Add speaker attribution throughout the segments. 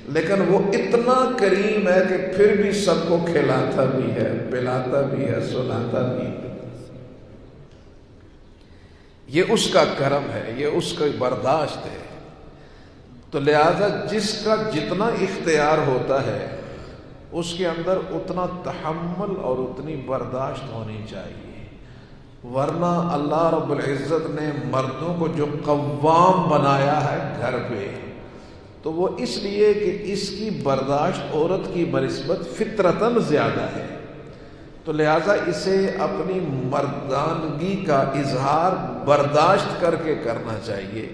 Speaker 1: لیکن وہ اتنا کریم ہے کہ پھر بھی سب کو کھلاتا بھی ہے، پلاتا بھی ہے، سلاتا بھی ہے۔ یہ اس کا کرم ہے، یہ اس کا برداشت ہے۔ تو لہذا جس کا جتنا اختیار ہوتا ہے اس کے اندر اتنا تحمل اور اتنی برداشت ہونی چاہیے، ورنہ اللہ رب العزت نے مردوں کو جو قوام بنایا ہے گھر پہ، تو وہ اس لیے کہ اس کی برداشت عورت کی بنسبت فطرتاً زیادہ ہے، تو لہٰذا اسے اپنی مردانگی کا اظہار برداشت کر کے کرنا چاہیے،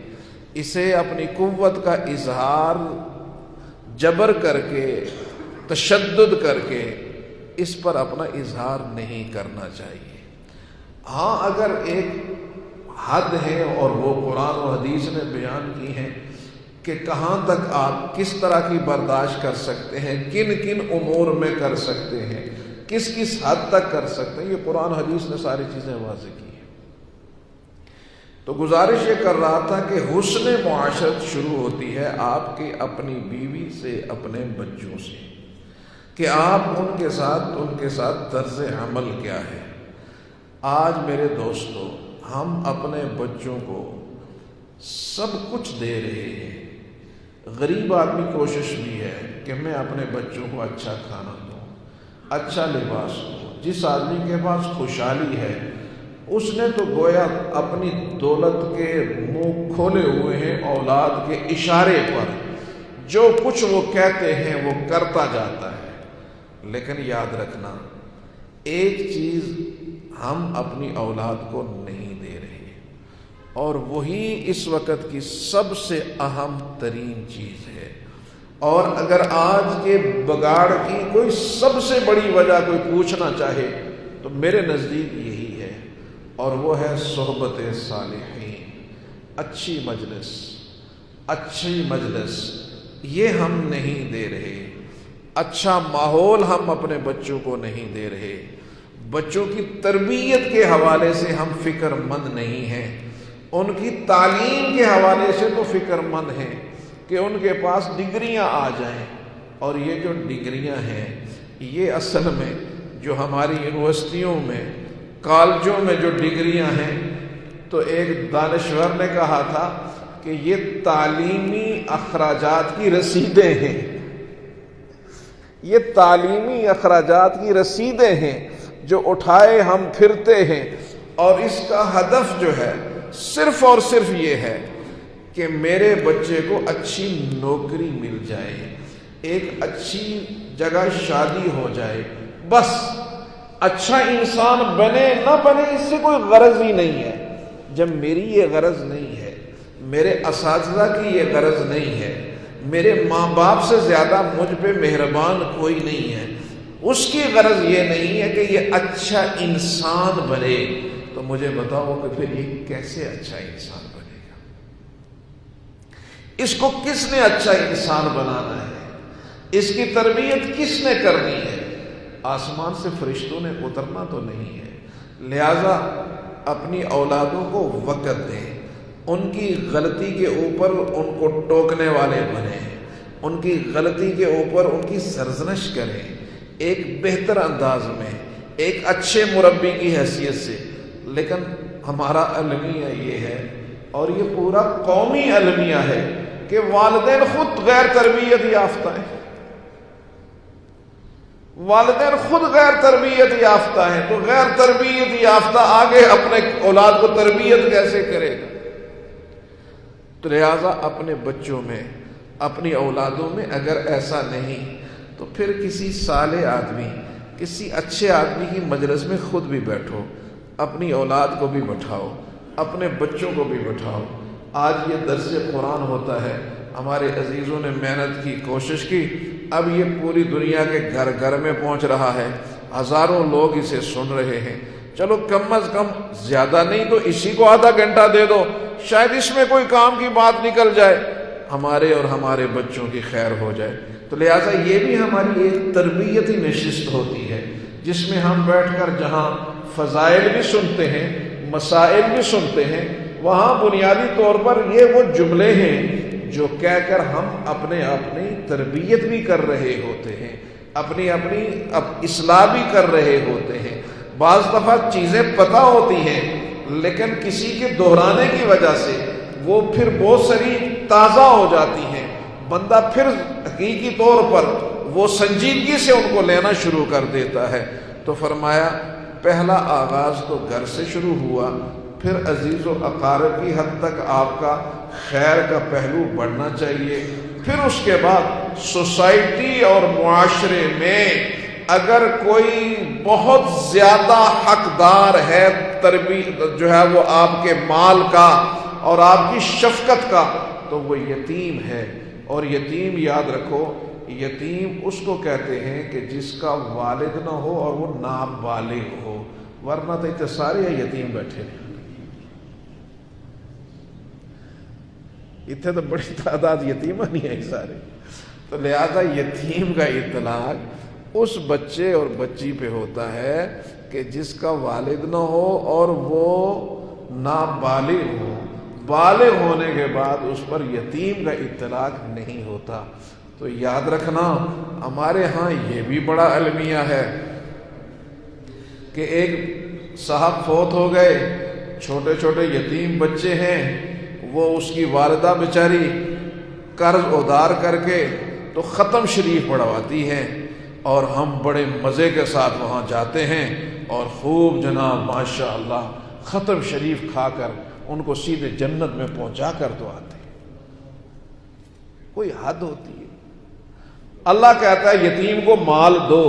Speaker 1: اسے اپنی قوت کا اظہار جبر کر کے، تشدد کر کے اس پر اپنا اظہار نہیں کرنا چاہیے۔ ہاں اگر ایک حد ہے اور وہ قرآن و حدیث نے بیان کی ہے کہ کہاں تک آپ کس طرح کی برداشت کر سکتے ہیں، کن کن امور میں کر سکتے ہیں، کس کس حد تک کر سکتے ہیں، یہ قرآن حدیث نے ساری چیزیں واضح کی ہیں۔ تو گزارش یہ کر رہا تھا کہ حسن معاشرت شروع ہوتی ہے آپ کی اپنی بیوی سے، اپنے بچوں سے، کہ آپ ان کے ساتھ طرز عمل کیا ہے۔ آج میرے دوستو ہم اپنے بچوں کو سب کچھ دے رہے ہیں، غریب آدمی کوشش بھی ہے کہ میں اپنے بچوں کو اچھا کھانا دوں، اچھا لباس دوں۔ جس آدمی کے پاس خوشحالی ہے اس نے تو گویا اپنی دولت کے منہ کھولے ہوئے ہیں اولاد کے اشارے پر، جو کچھ وہ کہتے ہیں وہ کرتا جاتا ہے۔ لیکن یاد رکھنا ایک چیز ہم اپنی اولاد کو نہیں دے رہے، اور وہی اس وقت کی سب سے اہم ترین چیز ہے۔ اور اگر آج کے بگاڑ کی کوئی سب سے بڑی وجہ کوئی پوچھنا چاہے تو میرے نزدیک یہی ہے، اور وہ ہے صحبت صالحین، اچھی مجلس یہ ہم نہیں دے رہے، اچھا ماحول ہم اپنے بچوں کو نہیں دے رہے، بچوں کی تربیت کے حوالے سے ہم فکر مند نہیں ہیں، ان کی تعلیم کے حوالے سے تو فکر مند ہیں کہ ان کے پاس ڈگریاں آ جائیں، اور یہ جو ڈگریاں ہیں یہ اصل میں جو ہماری یونیورسٹیوں میں، کالجوں میں جو ڈگریاں ہیں، تو ایک دانشور نے کہا تھا کہ یہ تعلیمی اخراجات کی رسیدیں ہیں، یہ تعلیمی اخراجات کی رسیدیں ہیں جو اٹھائے ہم پھرتے ہیں، اور اس کا ہدف جو ہے صرف اور صرف یہ ہے کہ میرے بچے کو اچھی نوکری مل جائے، ایک اچھی جگہ شادی ہو جائے، بس اچھا انسان بنے نہ بنے اس سے کوئی غرض ہی نہیں ہے۔ جب میری یہ غرض نہیں ہے، میرے اساتذہ کی یہ غرض نہیں ہے، میرے ماں باپ سے زیادہ مجھ پہ مہربان کوئی نہیں ہے، اس کی غرض یہ نہیں ہے کہ یہ اچھا انسان بنے، تو مجھے بتاؤ کہ پھر یہ کیسے اچھا انسان بنے گا؟ اس کو کس نے اچھا انسان بنانا ہے؟ اس کی تربیت کس نے کرنی ہے؟ آسمان سے فرشتوں نے اترنا تو نہیں ہے۔ لہذا اپنی اولادوں کو وقت دیں، ان کی غلطی کے اوپر ان کو ٹوکنے والے بنیں، ان کی غلطی کے اوپر ان کی سرزنش کریں، ایک بہتر انداز میں، ایک اچھے مربی کی حیثیت سے۔ لیکن ہمارا المیہ یہ ہے، اور یہ پورا قومی المیہ ہے، کہ والدین خود غیر تربیت یافتہ ہیں، والدین خود غیر تربیت یافتہ ہیں، تو غیر تربیت یافتہ آگے اپنے اولاد کو تربیت کیسے کرے گا؟ تو لہٰذا اپنے بچوں میں، اپنی اولادوں میں اگر ایسا نہیں تو پھر کسی صالح آدمی، کسی اچھے آدمی کی مجلس میں خود بھی بیٹھو، اپنی اولاد کو بھی بٹھاؤ، اپنے بچوں کو بھی بٹھاؤ۔ آج یہ درس قرآن ہوتا ہے، ہمارے عزیزوں نے محنت کی، کوشش کی، اب یہ پوری دنیا کے گھر گھر میں پہنچ رہا ہے، ہزاروں لوگ اسے سن رہے ہیں۔ چلو کم از کم زیادہ نہیں تو اسی کو آدھا گھنٹہ دے دو، شاید اس میں کوئی کام کی بات نکل جائے، ہمارے اور ہمارے بچوں کی خیر ہو جائے۔ تو لہٰذا یہ بھی ہماری ایک تربیتی نشست ہوتی ہے، جس میں ہم بیٹھ کر جہاں فضائل بھی سنتے ہیں، مسائل بھی سنتے ہیں، وہاں بنیادی طور پر یہ وہ جملے ہیں جو کہہ کر ہم اپنی تربیت بھی کر رہے ہوتے ہیں، اپنی اصلاح بھی کر رہے ہوتے ہیں۔ بعض دفعہ چیزیں پتہ ہوتی ہیں لیکن کسی کے دہرانے کی وجہ سے وہ پھر بہت ساری تازہ ہو جاتی ہیں، بندہ پھر حقیقی طور پر وہ سنجیدگی سے ان کو لینا شروع کر دیتا ہے۔ تو فرمایا پہلا آغاز تو گھر سے شروع ہوا، پھر عزیز و اقارب کی حد تک آپ کا خیر کا پہلو بڑھنا چاہیے، پھر اس کے بعد سوسائٹی اور معاشرے میں اگر کوئی بہت زیادہ حقدار ہے جو ہے وہ آپ کے مال کا اور آپ کی شفقت کا، تو وہ یتیم ہے۔ اور یتیم یاد رکھو، یتیم اس کو کہتے ہیں کہ جس کا والد نہ ہو اور وہ نابالغ ہو، ورنہ تو اتنے سارے یتیم بیٹھے ہیں، اتنے تو بڑی تعداد یتیمہ نہیں ہے سارے۔ تو لہذا یتیم کا اطلاق اس بچے اور بچی پہ ہوتا ہے کہ جس کا والد نہ ہو اور وہ نابالغ ہو، بالغ ہونے کے بعد اس پر یتیم کا اطلاق نہیں ہوتا۔ تو یاد رکھنا ہمارے ہاں یہ بھی بڑا المیہ ہے کہ ایک صاحب فوت ہو گئے، چھوٹے چھوٹے یتیم بچے ہیں، وہ اس کی والدہ بیچاری قرض ادھار کر کے تو ختم شریف پڑھواتی ہیں، اور ہم بڑے مزے کے ساتھ وہاں جاتے ہیں اور خوب جناب ماشاء اللہ ختم شریف کھا کر ان کو سیدھے جنت میں پہنچا کر تو آتے ہیں۔ کوئی حد ہوتی ہے۔ اللہ کہتا ہے یتیم کو مال دو،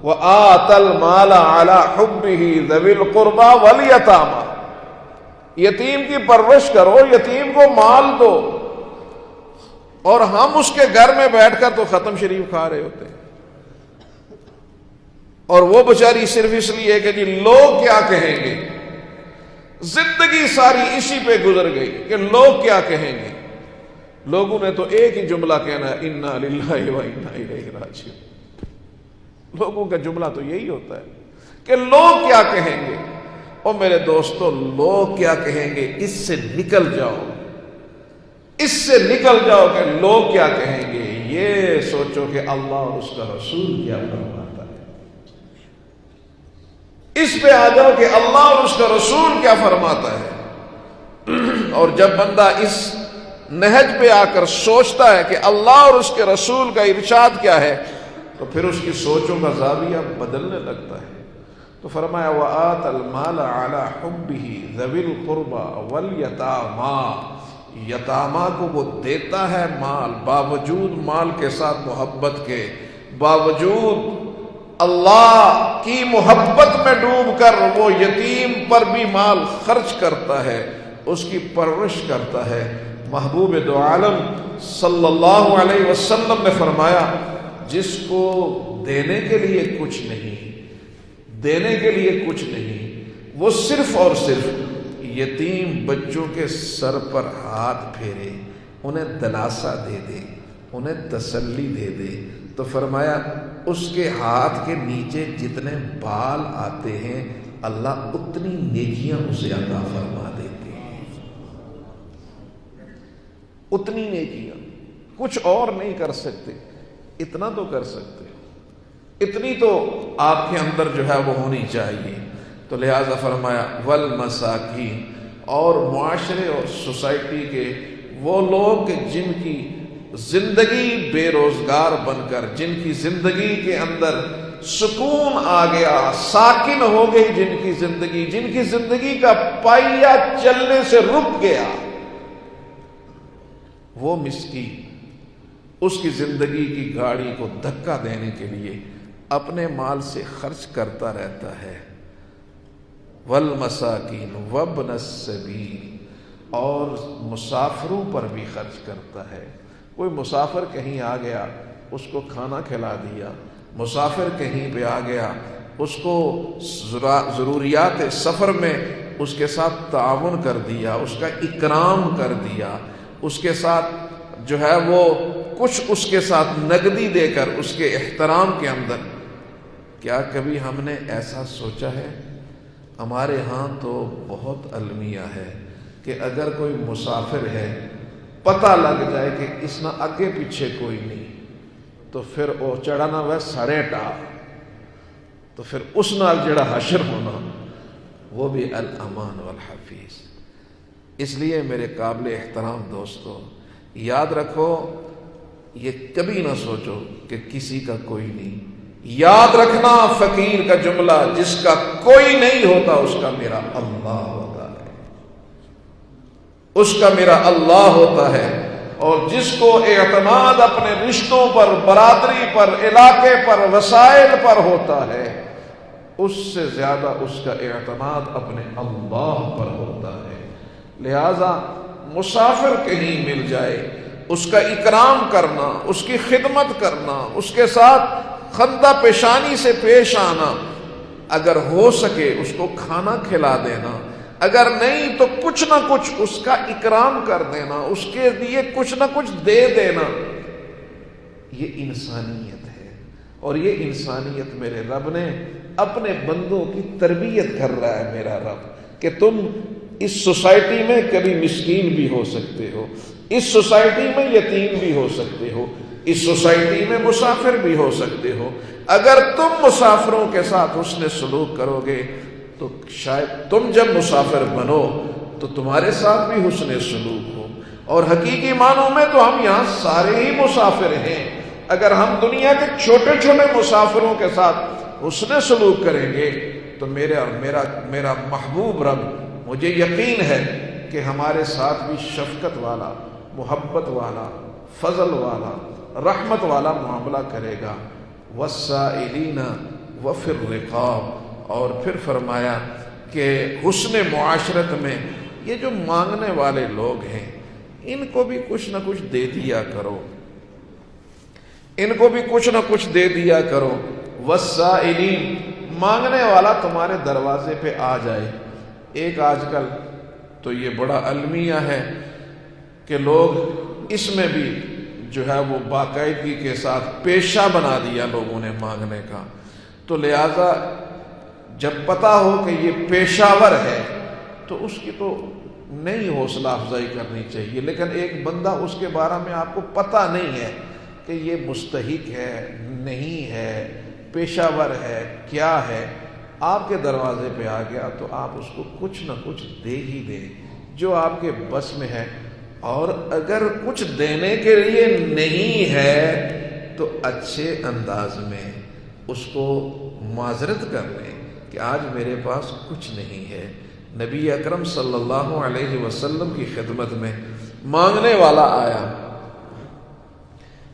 Speaker 1: وَآتَ الْمَالَ عَلَى حُبِّهِ ذَوِي الْقُرْبَى وَالْيَتَامَى، یتیم کی پرورش کرو، یتیم کو مال دو، اور ہم اس کے گھر میں بیٹھ کر تو ختم شریف کھا رہے ہوتے ہیں، اور وہ بیچاری صرف اس لیے کہ جی لوگ کیا کہیں گے، زندگی ساری اسی پہ گزر گئی کہ لوگ کیا کہیں گے۔ لوگوں نے تو ایک ہی جملہ کہنا ہے، انا للہ و انا الیہ راجعون۔ لوگوں کا جملہ تو یہی ہوتا ہے کہ لوگ کیا کہیں گے۔ اور میرے دوستو، لوگ کیا کہیں گے اس سے نکل جاؤ، اس سے نکل جاؤ کہ لوگ کیا کہیں گے، یہ سوچو کہ اللہ اور اس کا رسول کیا فرماتا ہے۔ اس پہ آ جاؤ کہ اللہ اور اس کا رسول کیا فرماتا ہے۔ اور جب بندہ اس نہج پہ آ کر سوچتا ہے کہ اللہ اور اس کے رسول کا ارشاد کیا ہے، تو پھر اس کی سوچوں کا زاویہ بدلنے لگتا ہے۔ تو فرمایا وَآتَ الْمَالَ عَلَى حُبِّهِ ذَوِي الْقُرْبَى وَالْيَتَامَى، یتامہ کو وہ دیتا ہے مال، باوجود مال کے ساتھ محبت کے، باوجود اللہ کی محبت میں ڈوب کر وہ یتیم پر بھی مال خرچ کرتا ہے، اس کی پرورش کرتا ہے۔ محبوب دو عالم صلی اللہ علیہ وسلم نے فرمایا جس کو دینے کے لیے کچھ نہیں، دینے کے لیے کچھ نہیں، وہ صرف اور صرف یتیم بچوں کے سر پر ہاتھ پھیرے، انہیں دلاسا دے دے، انہیں تسلی دے دے، تو فرمایا اس کے ہاتھ کے نیچے جتنے بال آتے ہیں اللہ اتنی نیکیاں اسے عطا فرما دیتے ہیں، اتنی نیکیاں۔ کچھ اور نہیں کر سکتے، اتنا تو کر سکتے، اتنی تو آپ کے اندر جو ہے وہ ہونی چاہیے۔ تو لہٰذا فرمایا والمساکین، اور معاشرے اور سوسائٹی کے وہ لوگ جن کی زندگی بے روزگار بن کر، جن کی زندگی کے اندر سکون آ گیا، ساکن ہو گئی جن کی زندگی کا پہیہ چلنے سے رک گیا، وہ مسکین اس کی زندگی کی گاڑی کو دھکا دینے کے لیے اپنے مال سے خرچ کرتا رہتا ہے۔ والمساکین وابن السبیل، اور مسافروں پر بھی خرچ کرتا ہے۔ کوئی مسافر کہیں آ گیا، اس کو کھانا کھلا دیا، مسافر کہیں پہ آ گیا، اس کو ضروریات سفر میں اس کے ساتھ تعاون کر دیا، اس کا اکرام کر دیا، اس کے ساتھ جو ہے وہ کچھ اس کے ساتھ نقدی دے کر اس کے احترام کے اندر۔ کیا کبھی ہم نے ایسا سوچا ہے؟ ہمارے ہاں تو بہت المیہ ہے کہ اگر کوئی مسافر ہے پتہ لگ جائے کہ اس نہ اگے پیچھے کوئی نہیں، تو پھر وہ چڑھنا وہ سڑے ٹا، تو پھر اس نال جڑا حشر ہونا وہ بھی الامان والحفیظ۔ اس لیے میرے قابل احترام دوستو، یاد رکھو، یہ کبھی نہ سوچو کہ کسی کا کوئی نہیں۔ یاد رکھنا فقیر کا جملہ، جس کا کوئی نہیں ہوتا اس کا میرا اللہ ہوتا ہے، اس کا میرا اللہ ہوتا ہے۔ اور جس کو اعتماد اپنے رشتوں پر، برادری پر، علاقے پر، وسائل پر ہوتا ہے، اس سے زیادہ اس کا اعتماد اپنے اللہ پر ہوتا ہے۔ لہذا مسافر کہیں مل جائے، اس کا اکرام کرنا، اس کی خدمت کرنا، اس کے ساتھ خندہ پیشانی سے پیش آنا، اگر ہو سکے اس کو کھانا کھلا دینا، اگر نہیں تو کچھ نہ کچھ اس کا اکرام کر دینا، اس کے لیے کچھ نہ کچھ دے دینا، یہ انسانیت ہے۔ اور یہ انسانیت میرے رب نے اپنے بندوں کی تربیت کر رہا ہے میرا رب، کہ تم اس سوسائٹی میں کبھی مسکین بھی ہو سکتے ہو، اس سوسائٹی میں یتیم بھی ہو سکتے ہو، اس سوسائٹی میں مسافر بھی ہو سکتے ہو۔ اگر تم مسافروں کے ساتھ حسن سلوک کرو گے تو شاید تم جب مسافر بنو تو تمہارے ساتھ بھی حسن سلوک ہو۔ اور حقیقی معنوں میں تو ہم یہاں سارے ہی مسافر ہیں۔ اگر ہم دنیا کے چھوٹے چھوٹے مسافروں کے ساتھ حسن سلوک کریں گے تو میرا محبوب رب، مجھے یقین ہے کہ ہمارے ساتھ بھی شفقت والا، محبت والا، فضل والا، رحمت والا معاملہ کرے گا۔ والسائلین وفی الرقاب، اور پھر فرمایا کہ حسن معاشرت میں یہ جو مانگنے والے لوگ ہیں ان کو بھی کچھ نہ کچھ دے دیا کرو، ان کو بھی کچھ نہ کچھ دے دیا کرو۔ والسائلین، مانگنے والا تمہارے دروازے پہ آ جائے۔ ایک آج کل تو یہ بڑا المیہ ہے کہ لوگ اس میں بھی جو ہے وہ باقاعدگی کے ساتھ پیشہ بنا دیا لوگوں نے مانگنے کا، تو لہذا جب پتہ ہو کہ یہ پیشہ ور ہے تو اس کی تو نہیں حوصلہ افزائی کرنی چاہیے، لیکن ایک بندہ اس کے بارے میں آپ کو پتہ نہیں ہے کہ یہ مستحق ہے نہیں ہے، پیشہ ور ہے کیا ہے، آپ کے دروازے پہ آ گیا تو آپ اس کو کچھ نہ کچھ دے ہی دیں جو آپ کے بس میں ہے۔ اور اگر کچھ دینے کے لیے نہیں ہے تو اچھے انداز میں اس کو معذرت کر لیں کہ آج میرے پاس کچھ نہیں ہے۔ نبی اکرم صلی اللہ علیہ وسلم کی خدمت میں مانگنے والا آیا،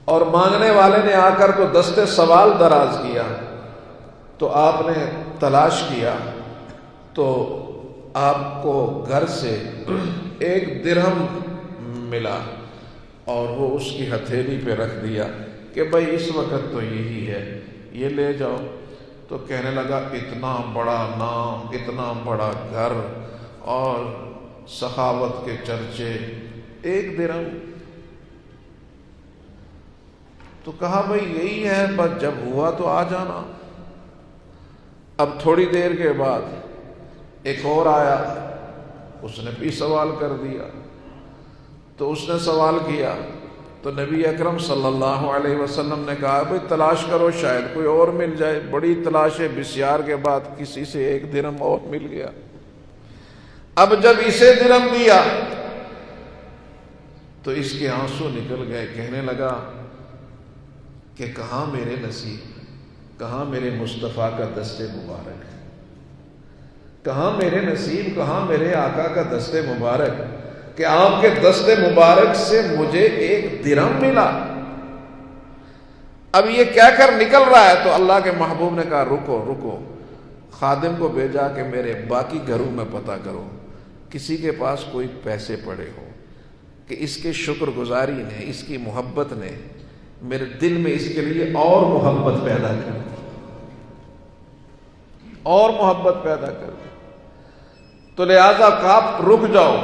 Speaker 1: اور مانگنے والے نے آ کر تو دست سوال دراز کیا، تو آپ نے تلاش کیا تو آپ کو گھر سے 1 درہم ملا، اور وہ اس کی ہتھیلی پہ رکھ دیا کہ بھائی اس وقت تو یہی ہے، یہ لے جاؤ۔ تو کہنے لگا اتنا بڑا نام، اتنا بڑا گھر اور سخاوت کے چرچے، 1 درہم؟ تو کہا بھائی یہی ہے، بس جب ہوا تو آ جانا۔ اب تھوڑی دیر کے بعد ایک اور آیا، اس نے بھی سوال کر دیا، تو اس نے سوال کیا تو نبی اکرم صلی اللہ علیہ وسلم نے کہا بھائی تلاش کرو، شاید کوئی اور مل جائے۔ بڑی تلاش بسیار کے بعد کسی سے 1 درہم اور مل گیا۔ اب جب اسے درہم دیا تو اس کے آنسو نکل گئے، کہنے لگا کہ کہاں میرے نصیب، کہاں میرے مصطفیٰ کا دست مبارک، کہاں میرے نصیب، کہاں میرے آقا کا دست مبارک کہ آپ کے دست مبارک سے مجھے 1 درہم ملا۔ اب یہ کہہ کر نکل رہا ہے تو اللہ کے محبوب نے کہا رکو رکو، خادم کو بھیجا کہ میرے باقی گھروں میں پتہ کرو کسی کے پاس کوئی پیسے پڑے ہو کہ اس کے شکر گزاری نے، اس کی محبت نے میرے دل میں اس کے لیے اور محبت پیدا کر دی، اور محبت پیدا کر دی۔ تو لہذا کہا رک جاؤ۔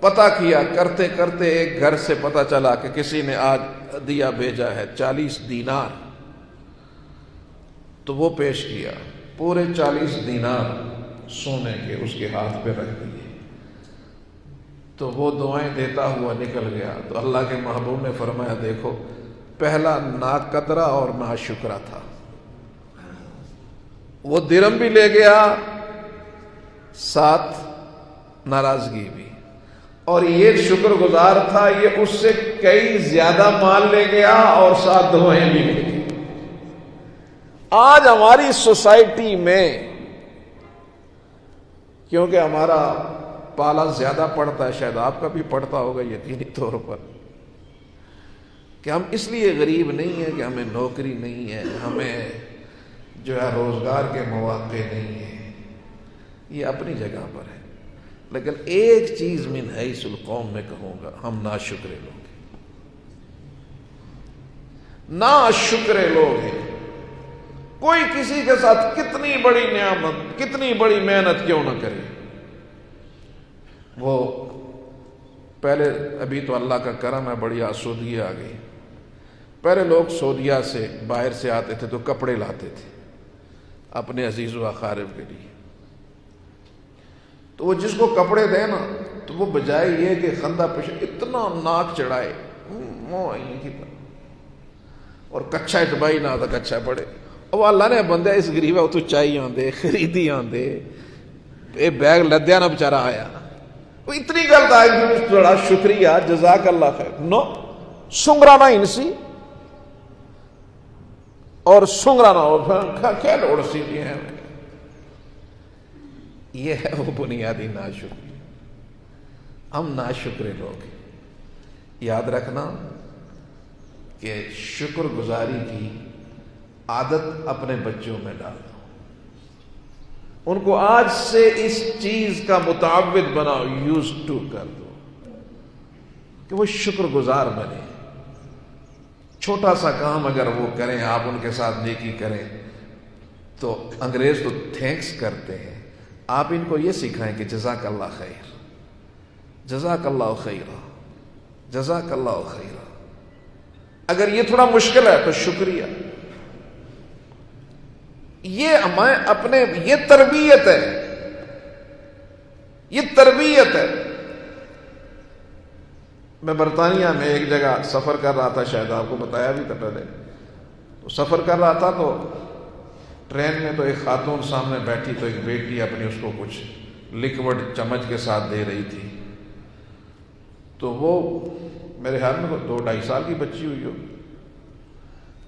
Speaker 1: پتہ کیا کرتے کرتے ایک گھر سے پتہ چلا کہ کسی نے آج دیا بھیجا ہے 40 دینار، تو وہ پیش کیا، پورے 40 دینار سونے کے اس کے ہاتھ پہ رکھ دیے۔ تو وہ دعائیں دیتا ہوا نکل گیا تو اللہ کے محبوب نے فرمایا دیکھو پہلا ناقدرہ اور ناشکرا تھا، وہ درم بھی لے گیا ساتھ ناراضگی بھی، اور یہ شکر گزار تھا یہ اس سے کئی زیادہ مال لے گیا اور ساتھ دعائیں بھی لے گئی۔ آج ہماری سوسائٹی میں کیونکہ ہمارا پالا زیادہ پڑتا ہے، شاید آپ کا بھی پڑتا ہوگا یقینی طور پر، کہ ہم اس لیے غریب نہیں ہیں کہ ہمیں نوکری نہیں ہے، ہمیں جو ہے روزگار کے مواقع نہیں ہیں، یہ اپنی جگہ پر ہے، لیکن ایک چیز من حیث القوم میں کہوں گا، ہم ناشکرے لوگ ہیں، ناشکرے لوگ ہیں۔ کوئی کسی کے ساتھ کتنی بڑی نعمت کتنی بڑی محنت کیوں نہ کرے، وہ پہلے ابھی تو اللہ کا کرم ہے بڑی آسودگی آ گئی، پہلے لوگ سعودیہ سے باہر سے آتے تھے تو کپڑے لاتے تھے اپنے عزیز و اقارب کے لیے، تو وہ جس کو کپڑے دے نا تو وہ بجائے یہ کہ خندہ پیش اتنا ناک چڑھائے اور کچھا اٹبائی نہ آتا کچھا پڑے، اور اللہ نے بندہ اس غریبہ تو چاہیے آندے خریدی آندے اے بیگ لدیا نہ بچارا آیا، وہ اتنی غلط آئی بڑا شکریہ جزاک اللہ خیر، نو سنگرانا انسی اور سنگرانا اور کیا لوڑ سی بھی ہے، یہ ہے وہ بنیادی ناشکری۔ ہم ناشکرے لوگ ہیں، یاد رکھنا کہ شکر گزاری کی عادت اپنے بچوں میں ڈال دو، ان کو آج سے اس چیز کا متعود بناؤ، یوز ٹو کر دو کہ وہ شکر گزار بنے۔ چھوٹا سا کام اگر وہ کریں آپ ان کے ساتھ نیکی کریں تو انگریز تو تھینکس کرتے ہیں، آپ ان کو یہ سکھائیں کہ جزاک اللہ خیر، جزاک اللہ خیرہ، جزاک اللہ خیرہ۔ اگر یہ تھوڑا مشکل ہے تو شکریہ، یہ ہمیں اپنے یہ تربیت ہے، یہ تربیت ہے۔ میں برطانیہ میں ایک جگہ سفر کر رہا تھا، شاید آپ کو بتایا بھی تھا پہلے، تو سفر کر رہا تھا تو ٹرین میں تو ایک خاتون سامنے بیٹھی تو ایک بیٹی اپنی اس کو کچھ لکوڈ چمچ کے ساتھ دے رہی تھی، تو وہ میرے خیال میں 2-2.5 سال کی بچی ہوئی ہو،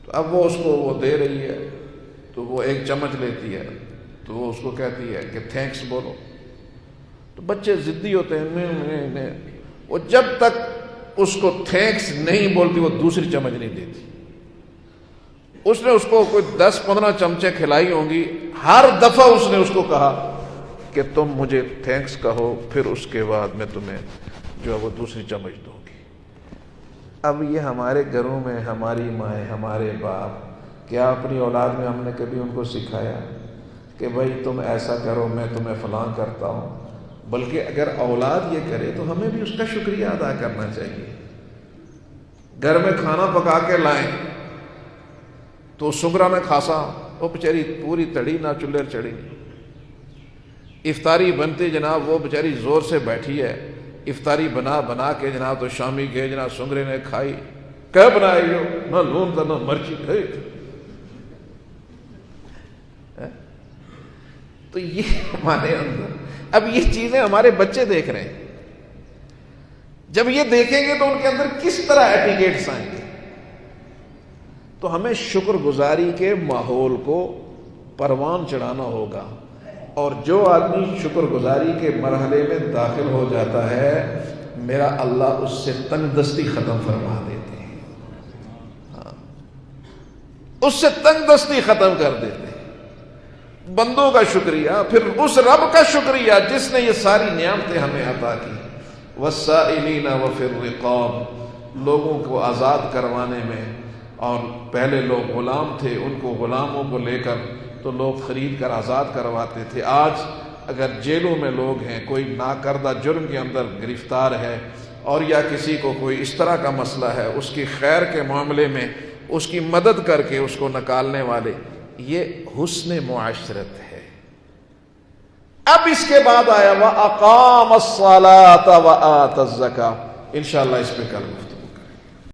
Speaker 1: تو اب وہ اس کو وہ دے رہی ہے تو وہ ایک چمچ لیتی ہے تو وہ اس کو کہتی ہے کہ تھینکس بولو، تو بچے ضدی ہوتے ہیں، وہ جب تک اس کو تھینکس نہیں بولتی وہ دوسری چمچ نہیں دیتی۔ اس نے اس کو کوئی 10-15 چمچے کھلائی ہوں گی، ہر دفعہ اس نے اس کو کہا کہ تم مجھے تھینکس کہو، پھر اس کے بعد میں تمہیں جو ہے وہ دوسری چمچ دوں گی۔ اب یہ ہمارے گھروں میں ہماری مائیں ہمارے باپ کیا اپنی اولاد میں ہم نے کبھی ان کو سکھایا کہ بھائی تم ایسا کرو میں تمہیں فلاں کرتا ہوں؟ بلکہ اگر اولاد یہ کرے تو ہمیں بھی اس کا شکریہ ادا کرنا چاہیے۔ گھر میں کھانا پکا کے لائیں تو سنگرا میں کھاسا وہ بیچاری پوری تڑی نہ چولہے چڑھی، افطاری بنتی جناب وہ بیچاری زور سے بیٹھی ہے، افطاری بنا کے جناب تو شامی گئے جناب سنگرے نے کھائی، کیا بنائی ہو؟ نہ لون تھا نہ مرچی کھائی۔ تو یہ ہمارے اندر اب یہ چیزیں ہمارے بچے دیکھ رہے ہیں، جب یہ دیکھیں گے تو ان کے اندر کس طرح ایٹیکیٹس آئیں گے؟ تو ہمیں شکر گزاری کے ماحول کو پروان چڑھانا ہوگا، اور جو آدمی شکر گزاری کے مرحلے میں داخل ہو جاتا ہے میرا اللہ اس سے تنگ دستی ختم فرما دیتے ہیں، اس سے تنگ دستی ختم کر دیتے ہیں۔ بندوں کا شکریہ، پھر اس رب کا شکریہ جس نے یہ ساری نعمتیں ہمیں عطا کی، والسائلین وفی الرقاب، لوگوں کو آزاد کروانے میں، اور پہلے لوگ غلام تھے ان کو غلاموں کو لے کر تو لوگ خرید کر آزاد کرواتے تھے۔ آج اگر جیلوں میں لوگ ہیں، کوئی ناکردہ جرم کے اندر گرفتار ہے اور یا کسی کو کوئی اس طرح کا مسئلہ ہے، اس کی خیر کے معاملے میں اس کی مدد کر کے اس کو نکالنے والے، یہ حسن معاشرت ہے، اب اس کے بعد آیا وَأَقَامَ الصَّلَاةَ وَآتَ الزَّكَاةَ، انشاءاللہ اس پہ کل